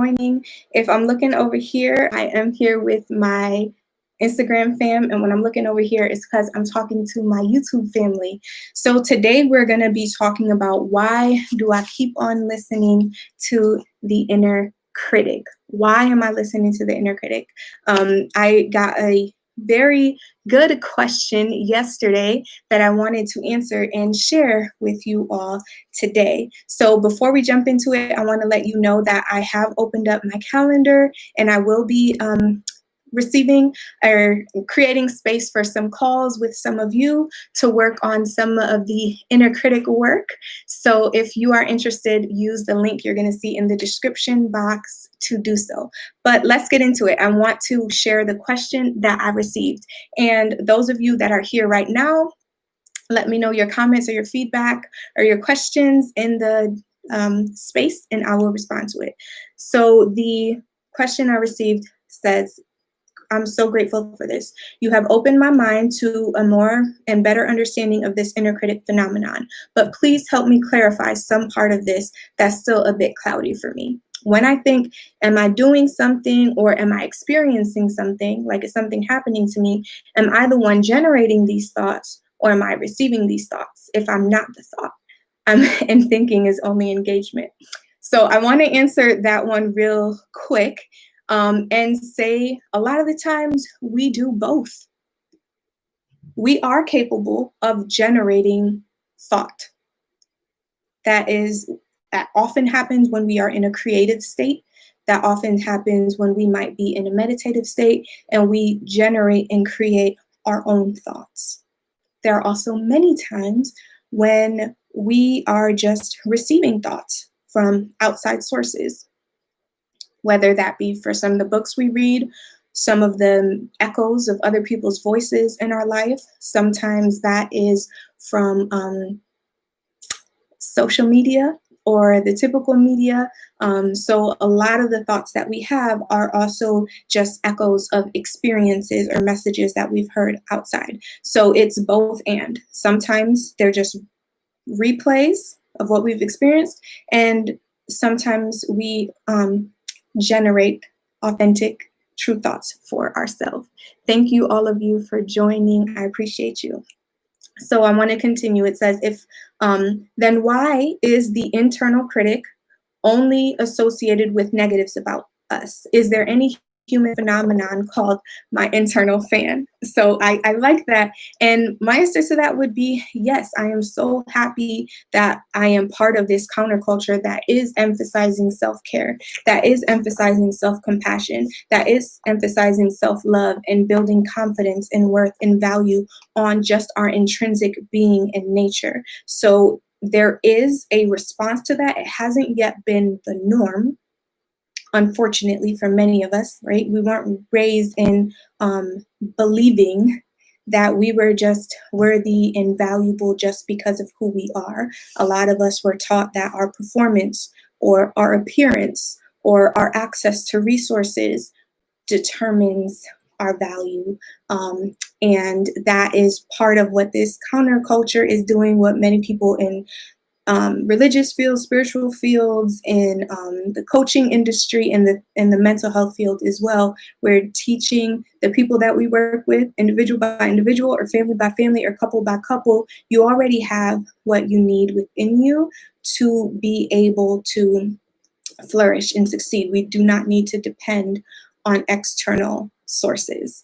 joining. If I'm looking over here, I am here with my Instagram fam, and when I'm looking over here, it's because I'm talking to my YouTube family. So today we're going to be talking about why do I keep on listening to the inner critic? Why am I listening to the inner critic? I got a very good question yesterday that I wanted to answer and share with you all today. So before we jump into it, I want to let you know that I have opened up my calendar and I will be receiving or creating space for some calls with some of you to work on some of the inner critic work. So if you are interested, use the link you're going to see in the description box to do so. But let's get into it. I want to share the question that I received. And those of you that are here right now, let me know your comments or your feedback or your questions in the space, and I will respond to it. So the question I received says, I'm so grateful for this. You have opened my mind to a more and better understanding of this inner critic phenomenon, but please help me clarify some part of this that's still a bit cloudy for me. When I think, am I doing something or am I experiencing something, like is something happening to me? Am I the one generating these thoughts or am I receiving these thoughts if I'm not the thought? And thinking is only engagement. So I want to answer that one real quick. And say a lot of the times we do both. We are capable of generating thought. That often happens when we are in a creative state. That often happens when we might be in a meditative state and we generate and create our own thoughts. There are also many times when we are just receiving thoughts from outside sources, whether that be for some of the books we read, some of the echoes of other people's voices in our life. Sometimes that is from social media or the typical media. So a lot of the thoughts that we have are also just echoes of experiences or messages that we've heard outside. So it's both and. Sometimes they're just replays of what we've experienced, and sometimes we generate authentic, true thoughts for ourselves. Thank you, all of you, for joining. I appreciate you. So I want to continue. It says, then why is the internal critic only associated with negatives about us? Is there any human phenomenon called my internal fan? So I like that. And my answer to that would be yes. I am so happy that I am part of this counterculture that is emphasizing self-care, that is emphasizing self-compassion, that is emphasizing self-love and building confidence and worth and value on just our intrinsic being and nature. So there is a response to that. It hasn't yet been the norm, unfortunately, for many of us, right? We weren't raised in believing that we were just worthy and valuable just because of who we are. A lot of us were taught that our performance or our appearance or our access to resources determines our value. And that is part of what this counterculture is doing, what many people in religious fields, spiritual fields, in the coaching industry, and the mental health field as well. We're teaching the people that we work with, individual by individual or family by family or couple by couple, you already have what you need within you to be able to flourish and succeed. We do not need to depend on external sources.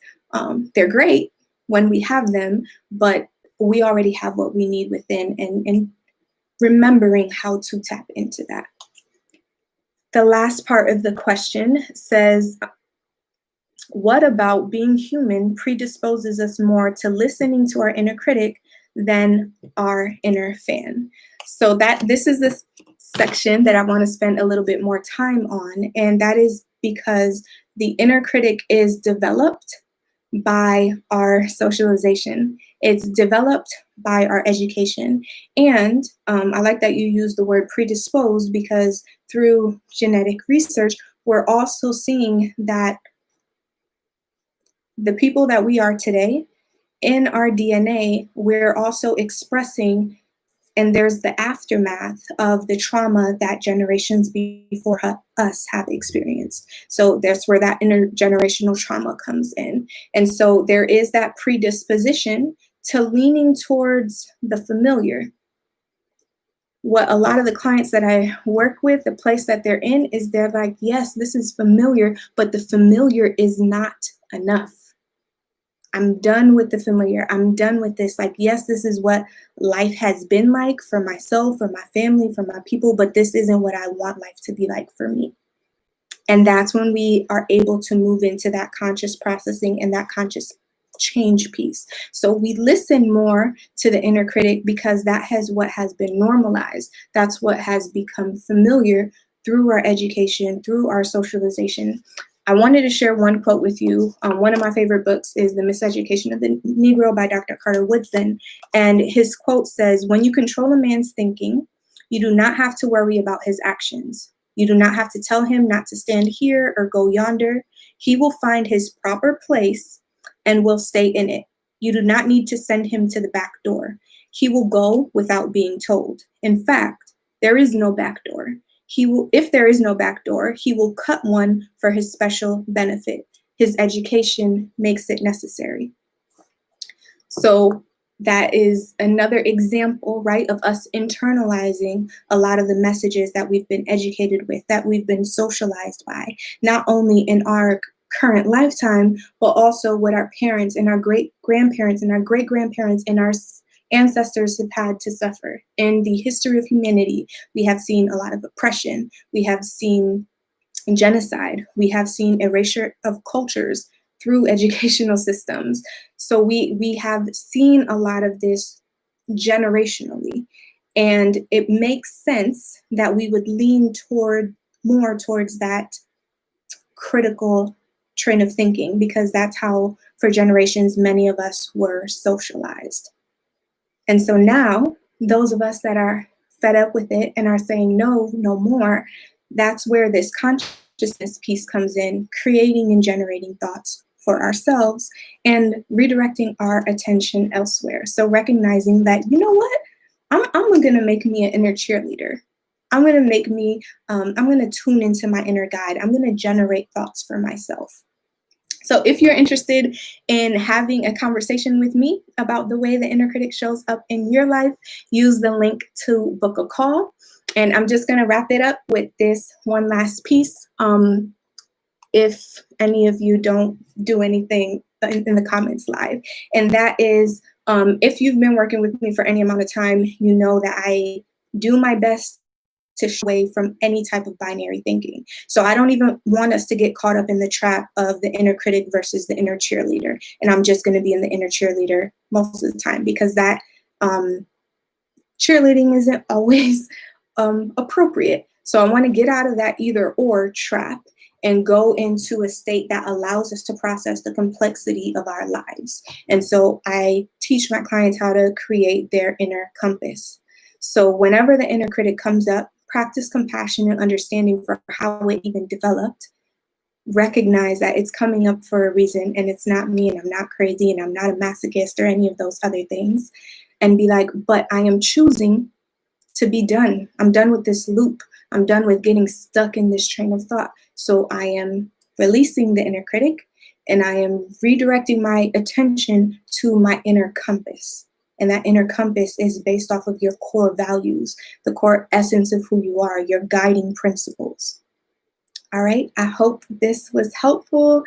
They're great when we have them, but we already have what we need within, and remembering how to tap into that. The last part of the question says, what about being human predisposes us more to listening to our inner critic than our inner fan? So this is this section that I want to spend a little bit more time on, and that is because the inner critic is developed by our socialization. It's developed by our education. And I like that you use the word predisposed, because through genetic research, we're also seeing that the people that we are today, in our DNA, we're also expressing and there's the aftermath of the trauma that generations before us have experienced. So that's where that intergenerational trauma comes in. And so there is that predisposition to leaning towards the familiar. What a lot of the clients that I work with, the place that they're in is they're like, yes, this is familiar, but the familiar is not enough. I'm done with the familiar. I'm done with this. Like, yes, this is what life has been like for myself, for my family, for my people, but this isn't what I want life to be like for me. And that's when we are able to move into that conscious processing and that conscious change piece. So we listen more to the inner critic because that has what has been normalized. That's what has become familiar through our education, through our socialization. I wanted to share one quote with you. One of my favorite books is The Miseducation of the Negro by Dr. Carter Woodson. And his quote says, "When you control a man's thinking, you do not have to worry about his actions. You do not have to tell him not to stand here or go yonder. He will find his proper place and will stay in it. You do not need to send him to the back door. He will go without being told. In fact, there is no back door. If there is no back door, he will cut one for his special benefit. His education makes it necessary." So that is another example, right, of us internalizing a lot of the messages that we've been educated with, that we've been socialized by, not only in our current lifetime, but also what our parents and our great grandparents and our great grandparents and our ancestors have had to suffer. In the history of humanity, we have seen a lot of oppression. We have seen genocide. We have seen erasure of cultures through educational systems. So we have seen a lot of this generationally. And it makes sense that we would lean more towards that critical train of thinking, because that's how, for generations, many of us were socialized. And so now, those of us that are fed up with it and are saying, no, no more, that's where this consciousness piece comes in, creating and generating thoughts for ourselves and redirecting our attention elsewhere. So recognizing that, you know what, I'm going to make me an inner cheerleader. I'm going to tune into my inner guide. I'm going to generate thoughts for myself. So if you're interested in having a conversation with me about the way the inner critic shows up in your life, use the link to book a call. And I'm just going to wrap it up with this one last piece. If any of you don't do anything in the comments live, and that is, if you've been working with me for any amount of time, you know that I do my best to shy away from any type of binary thinking. So I don't even want us to get caught up in the trap of the inner critic versus the inner cheerleader. And I'm just going to be in the inner cheerleader most of the time, because that cheerleading isn't always appropriate. So I want to get out of that either or trap and go into a state that allows us to process the complexity of our lives. And so I teach my clients how to create their inner compass. So whenever the inner critic comes up, practice compassion and understanding for how it even developed. Recognize that it's coming up for a reason, and it's not me, and I'm not crazy, and I'm not a masochist or any of those other things. And be like, but I am choosing to be done. I'm done with this loop. I'm done with getting stuck in this train of thought. So I am releasing the inner critic, and I am redirecting my attention to my inner compass. And that inner compass is based off of your core values, the core essence of who you are, your guiding principles. All right, I hope this was helpful.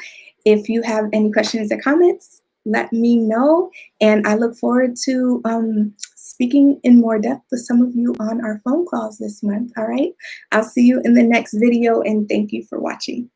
If you have any questions or comments, let me know. And I look forward to speaking in more depth with some of you on our phone calls this month. All right, I'll see you in the next video, and thank you for watching.